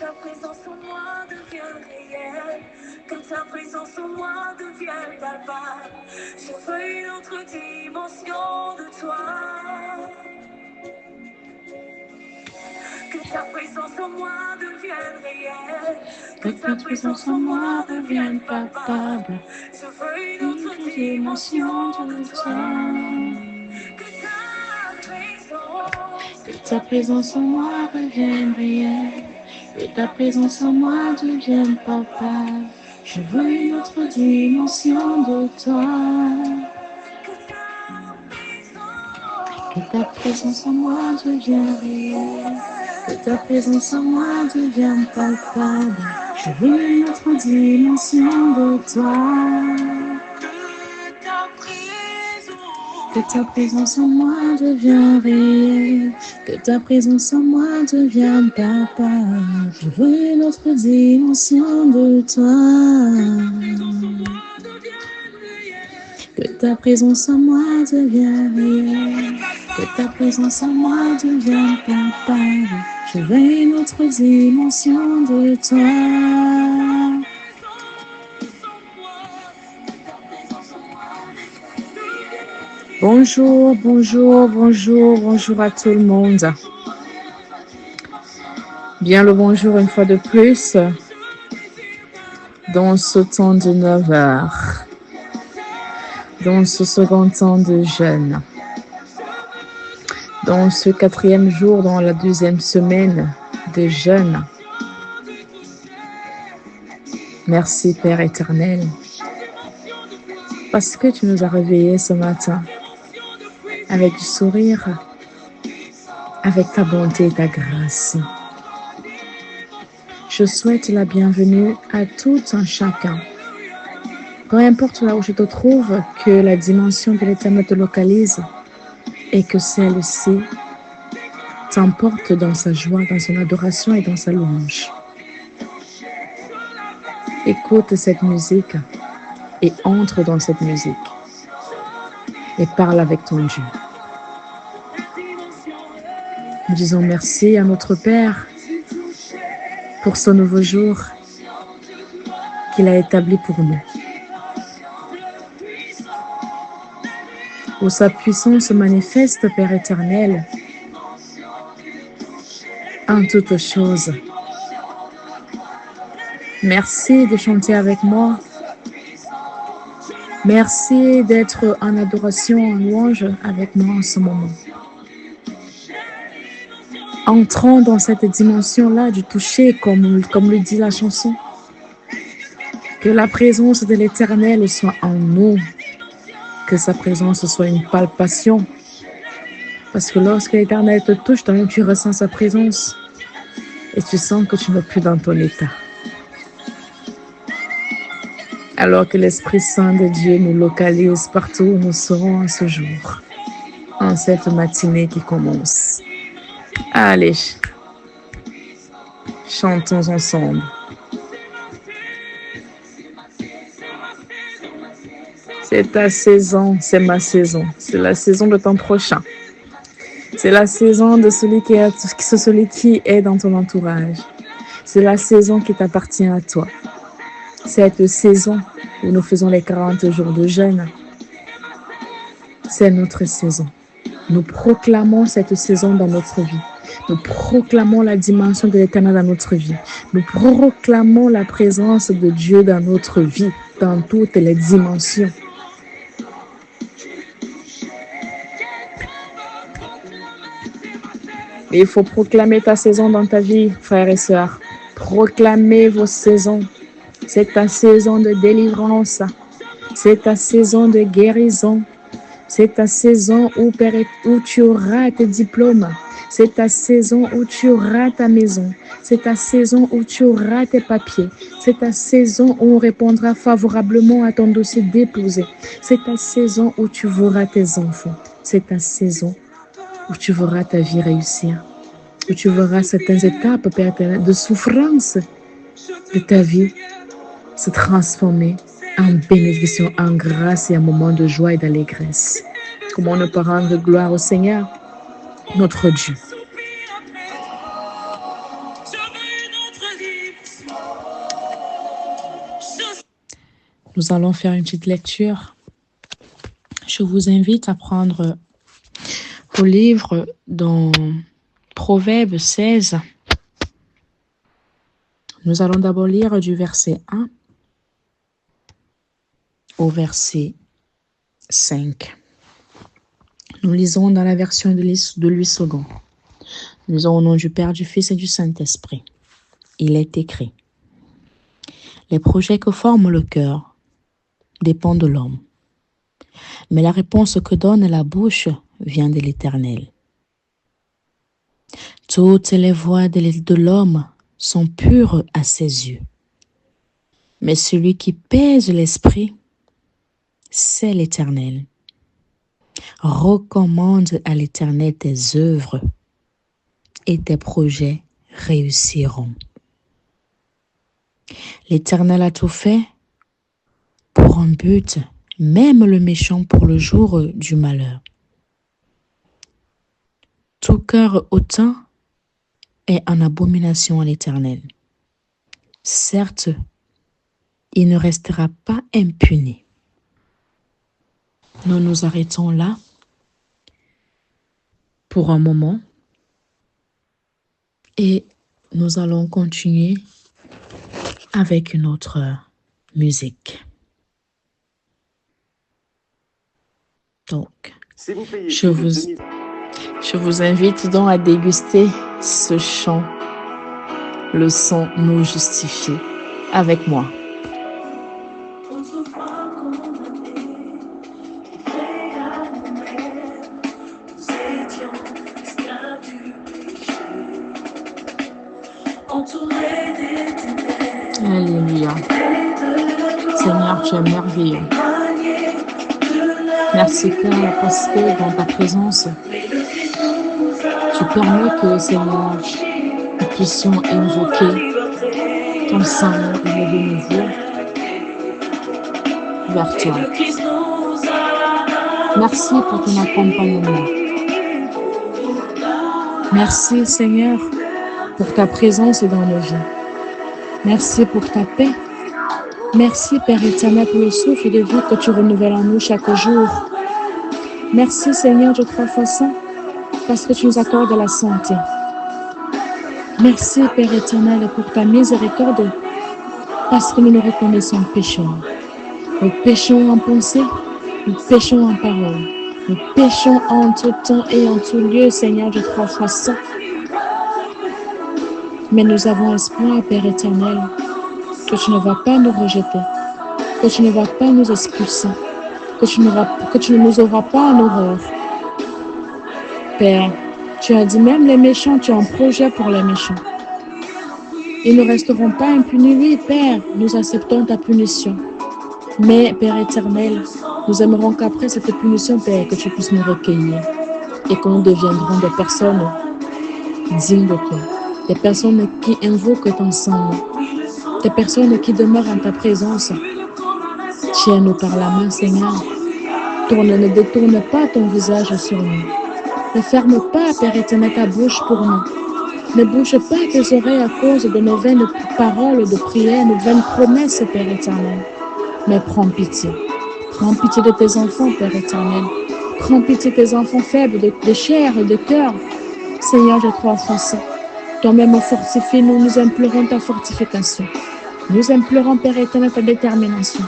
ta présence en moi devienne réelle, que ta présence en moi devienne palpable. Je veux une autre dimension de toi. Que ta présence en moi devienne réelle, que ta présence en moi devienne palpable. Je veux une autre dimension de toi. Que ta présence en moi devienne réelle, que ta présence en moi devienne palpable. Je veux une autre dimension de toi. Que ta présence en moi devienne réelle, que ta présence en moi devienne palpable. Je veux une autre dimension de toi. Que ta présence en moi devienne réelle, que ta présence en moi devienne palpable. Je veux une autre dimension de toi. Que ta présence en moi devienne réelle, que ta présence en moi devienne palpable. Je veux une autre dimension de toi. Bonjour, bonjour, bonjour, bonjour à tout le monde. Bien le bonjour une fois de plus dans ce temps de 9 heures, dans ce second temps de jeûne, dans ce 4e jour, dans la 2e semaine de jeûne. Merci Père éternel, parce que tu nous as réveillés ce matin avec du sourire, avec ta bonté et ta grâce. Je souhaite la bienvenue à tout un chacun. Peu importe là où je te trouve, que la dimension de l'Éternel te localise et que celle-ci t'emporte dans sa joie, dans son adoration et dans sa louange. Écoute cette musique et entre dans cette musique et parle avec ton Dieu. Nous disons merci à notre Père pour ce nouveau jour qu'il a établi pour nous, où sa puissance se manifeste, Père éternel, en toutes choses. Merci de chanter avec moi. Merci d'être en adoration, en louange avec moi en ce moment. Entrons dans cette dimension-là du toucher, comme le dit la chanson. Que la présence de l'Éternel soit en nous. Que sa présence soit une palpation. Parce que lorsque l'Éternel te touche, toi-même tu ressens sa présence. Et tu sens que tu n'es plus dans ton état. Alors que l'Esprit Saint de Dieu nous localise partout où nous serons en ce jour. En cette matinée qui commence. Allez, chantons ensemble. C'est ta saison, c'est ma saison. C'est la saison de ton prochain. C'est la saison de celui qui est dans ton entourage. C'est la saison qui t'appartient à toi. Cette saison où nous faisons les 40 jours de jeûne, c'est notre saison. Nous proclamons cette saison dans notre vie. Nous proclamons la dimension de l'Éternel dans notre vie. Nous proclamons la présence de Dieu dans notre vie, dans toutes les dimensions. Et il faut proclamer ta saison dans ta vie, frères et sœurs. Proclamez vos saisons. C'est ta saison de délivrance. C'est ta saison de guérison. C'est ta saison où tu auras tes diplômes. C'est ta saison où tu auras ta maison. C'est ta saison où tu auras tes papiers. C'est ta saison où on répondra favorablement à ton dossier déposé. C'est ta saison où tu verras tes enfants. C'est ta saison où tu verras ta vie réussir. Où tu verras certaines étapes de souffrance de ta vie se transformer en bénédiction, en grâce et en moment de joie et d'allégresse. Comment ne pas rendre gloire au Seigneur, notre Dieu. Nous allons faire une petite lecture. Je vous invite à prendre au livre dans Proverbes 16. Nous allons d'abord lire du verset 1 au verset 5. Nous lisons dans la version de Louis II. Nous lisons au nom du Père, du Fils et du Saint-Esprit. Il est écrit: les projets que forme le cœur dépendent de l'homme, mais la réponse que donne la bouche vient de l'Éternel. Toutes les voies de l'homme sont pures à ses yeux, mais celui qui pèse l'esprit, c'est l'Éternel. Recommande à l'Éternel tes œuvres et tes projets réussiront. L'Éternel a tout fait pour un but, même le méchant pour le jour du malheur. Tout cœur hautain est en abomination à l'Éternel. Certes, il ne restera pas impuni. Nous nous arrêtons là pour un moment et nous allons continuer avec une autre musique. Donc, je vous invite donc à déguster ce chant, le son nous justifie, avec moi. Alléluia. Seigneur, tu es merveilleux. Merci Père parce que dans ta présence, tu permets que Seigneur, nous puissions invoquer ton sang et lever nos voix vers toi. Merci pour ton accompagnement. Merci Seigneur pour ta présence dans nos vies. Merci pour ta paix. Merci Père éternel pour le souffle de vie que tu renouvelles en nous chaque jour. Merci Seigneur de 3 fois saint parce que tu nous accordes la santé. Merci Père éternel pour ta miséricorde parce que nous nous reconnaissons pécheurs. Nous péchons en pensée, nous péchons en parole, nous péchons en tout temps et en tout lieu Seigneur de 3 fois saint. Mais nous avons espoir Père éternel que tu ne vas pas nous rejeter, que tu ne vas pas nous expulser, que tu ne nous auras pas en horreur. Père, tu as dit même les méchants, tu as un projet pour les méchants. Ils ne resteront pas impunis. Oui, Père, nous acceptons ta punition. Mais, Père éternel, nous aimerons qu'après cette punition, Père, que tu puisses nous recueillir et que nous deviendrons des personnes dignes de toi, des personnes qui invoquent ton sang, des personnes qui demeurent en ta présence. Tiens-nous par la main, Seigneur. Ne détourne pas ton visage sur nous. Ne ferme pas, Père éternel, ta bouche pour nous. Ne bouge pas tes oreilles à cause de nos vaines paroles de prière, nos vaines promesses, Père éternel. Mais prends pitié. Prends pitié de tes enfants, Père éternel. Prends pitié de tes enfants faibles, de chair et de cœur. Seigneur, je crois en ça. Toi-même fortifie-nous, nous implorons ta fortification. Nous implorons, Père éternel, ta détermination.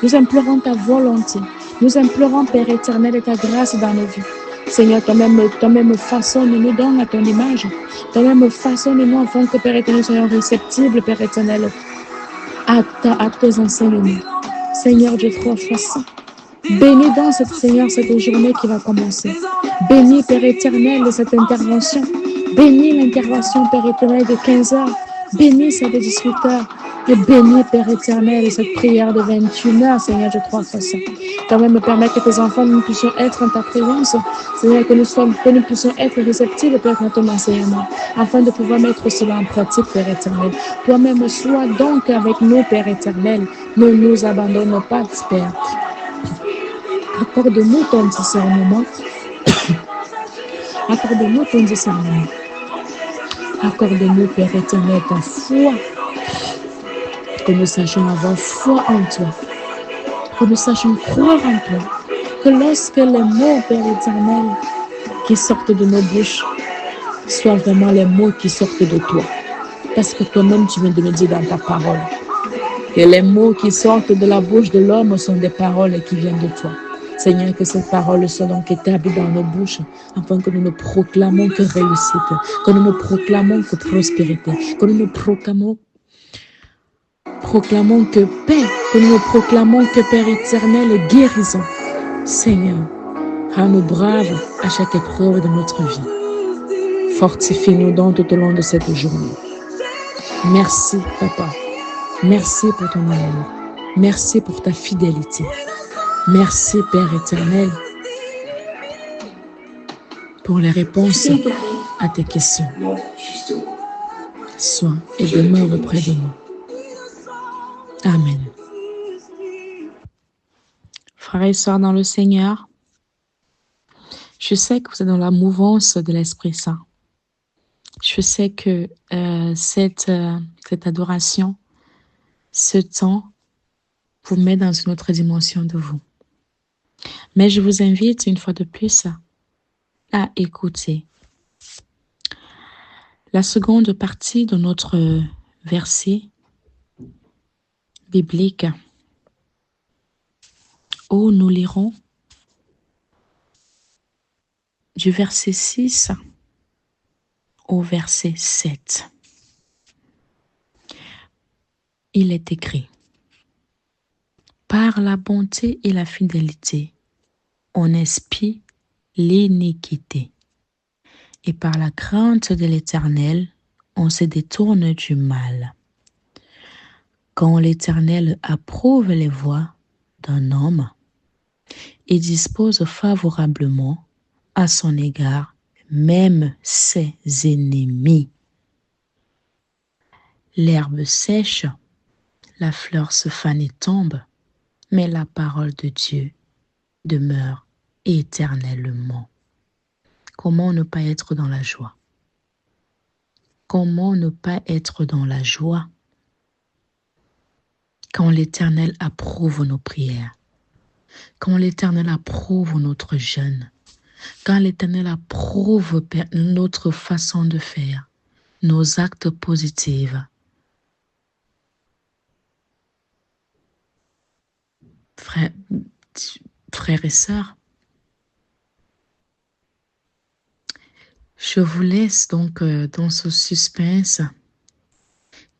Nous implorons ta volonté. Nous implorons, Père éternel, ta grâce dans nos vies. Seigneur, toi-même façonne-nous donc à ton image. Toi-même façonne-nous afin que, Père éternel, soyons réceptibles, Père éternel, à tes enseignements. Seigneur, Dieu trois fois saint. Bénis donc, Seigneur, cette journée qui va commencer. Bénis, Père éternel, cette intervention. Bénis l'intervention, Père éternel, de 15h. Bénis celle de 18h. Et bénis, Père éternel, cette prière de 21h, Seigneur, je crois fois saint. Toi-même me permets que tes enfants, nous puissions être en ta présence. Seigneur, que nous puissions être réceptifs, Père, dans ton enseignement, afin de pouvoir mettre cela en pratique, Père éternel. Toi-même, sois donc avec nous, Père éternel. Ne nous abandonne pas, Père. Accorde-nous ton discernement. Accorde-nous ton discernement. Accorde-nous, Père éternel, ta foi. Que nous sachions avoir foi en toi. que nous sachions croire en toi, que lorsque les mots, Père éternel, qui sortent de nos bouches, soient vraiment les mots qui sortent de toi. Parce que toi-même, tu viens de me dire dans ta parole que les mots qui sortent de la bouche de l'homme sont des paroles qui viennent de toi. Seigneur, que ces paroles soient donc établies dans nos bouches, afin que nous ne proclamons que réussite, que nous ne proclamons que prospérité, que nous ne proclamons que paix, que nous ne proclamons que Père éternel et guérison. Seigneur, rends-nous braves à chaque épreuve de notre vie. Fortifie-nous donc tout au long de cette journée. Merci, Papa. Merci pour ton amour. Merci pour ta fidélité. Merci, Père éternel, pour les réponses à tes questions. Sois et demeure auprès de nous. Amen. Frères et sœurs dans le Seigneur, je sais que vous êtes dans la mouvance de l'Esprit Saint. Je sais que cette adoration, ce temps, vous met dans une autre dimension de vous. Mais je vous invite une fois de plus à écouter la seconde partie de notre verset biblique où nous lirons du verset 6 au verset 7. Il est écrit: par la bonté et la fidélité, on expie l'iniquité. Et par la crainte de l'Éternel, on se détourne du mal. Quand l'Éternel approuve les voies d'un homme et dispose favorablement à son égard même ses ennemis. L'herbe sèche, la fleur se fane et tombe, mais la parole de Dieu demeure éternellement. Comment ne pas être dans la joie? Comment ne pas être dans la joie quand l'Éternel approuve nos prières, quand l'Éternel approuve notre jeûne, quand l'Éternel approuve notre façon de faire, nos actes positifs. Frères et sœurs, je vous laisse donc dans ce suspense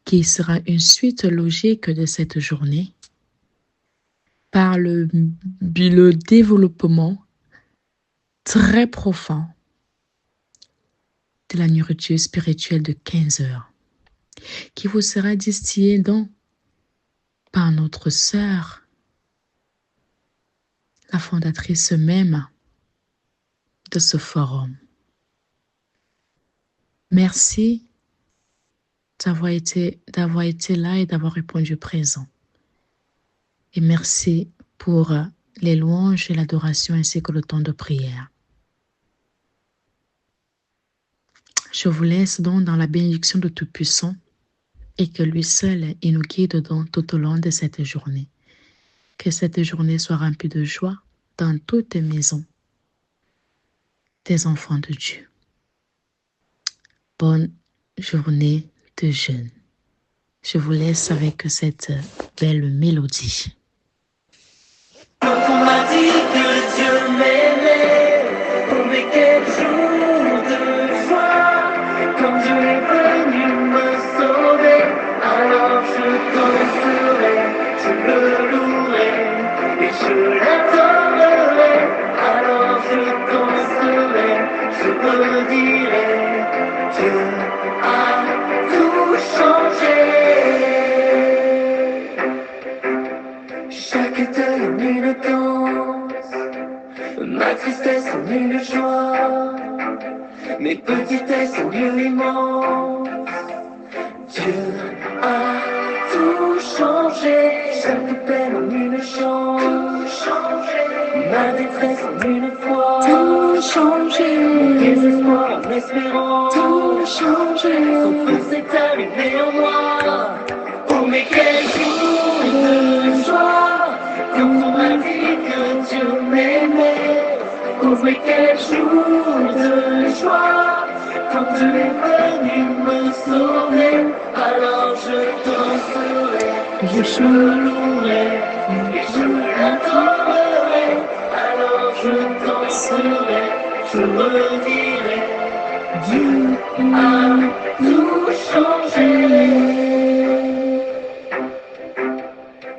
qui sera une suite logique de cette journée par le développement très profond de la nourriture spirituelle de 15 heures qui vous sera distillée donc par notre sœur, la fondatrice même de ce forum. Merci d'avoir été là et d'avoir répondu présent. Et merci pour les louanges et l'adoration ainsi que le temps de prière. Je vous laisse donc dans la bénédiction de Tout-Puissant et que lui seul il nous guide donc tout au long de cette journée. Que cette journée soit remplie de joie dans toutes les maisons des enfants de Dieu. Bonne journée de jeûne. Je vous laisse avec cette belle mélodie. Quand on m'a dit que Dieu m'aimait, oh mais quel jour de joie, quand Dieu est venu me sauver, alors je danserai, je le louerai, et je l'adorerai, alors je danserai, je redirai, Dieu a tout changé. Chaque deuil en une danse, ma tristesse en une joie, mes petitesses en lieu immense. Dieu a tout changé, chaque peine en une chance, ma détresse en une foi, tout changé, mon désespoir en espérance, tout changé, son feu s'est allumé en moi. Oh mais quel jour de joie, quand on mais quel jour de joie, quand tu es venu me sauver, alors je danserai, je me louerai, et je l'adorerai, alors je danserai, je redirai, Dieu a tout changé.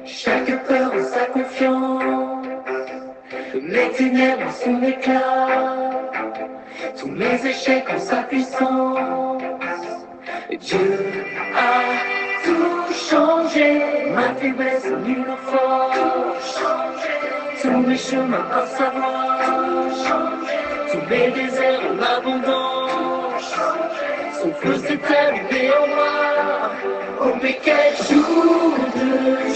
Chaque peur en sa confiance, mes ténèbres en son éclat, tous mes échecs en sa puissance. Dieu a tout changé, ma faiblesse en une force, tous mes chemins en sa voie, tous mes déserts en abondance. Son feu s'est allumé en moi. Oh mais quel jour de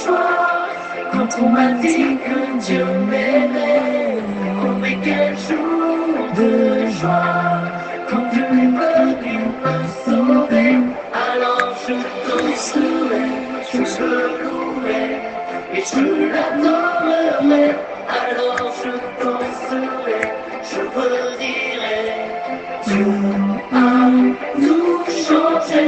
joie, quand on m'a dit que Dieu m'aimait. Oh mais quel jour de joie, quand Dieu est venu me sauver. Alors je danserai, je me louerai, et je l'adorerai. Alors je danserai, je redirai, Dieu a tout changé.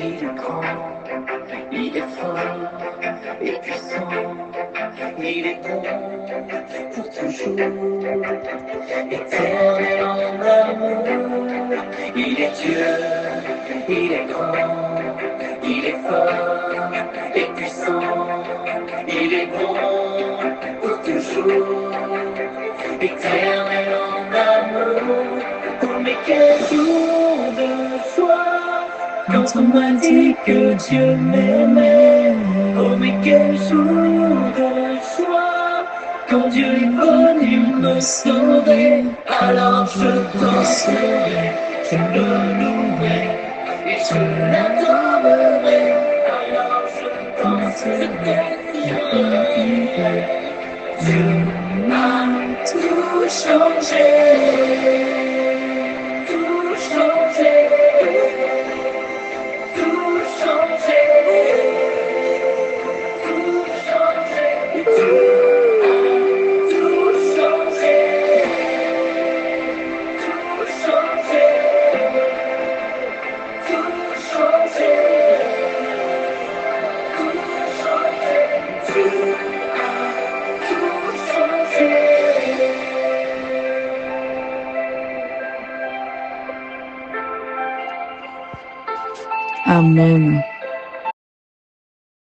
Il est grand, il est fort et puissant, il est bon pour toujours, éternel en amour. Il est Dieu, il est grand, il est fort et puissant, il est bon pour toujours, éternel en amour. Oh mais quel jour de joie, quand on m'a dit que Dieu m'aimait. Oh mais quel jour de joie, quand Dieu est venu me sauver. Alors je danserai, je me louerai, et je l'adorerai. Alors je danserai, je redirai, Dieu a tout changé, tout changé. Amen.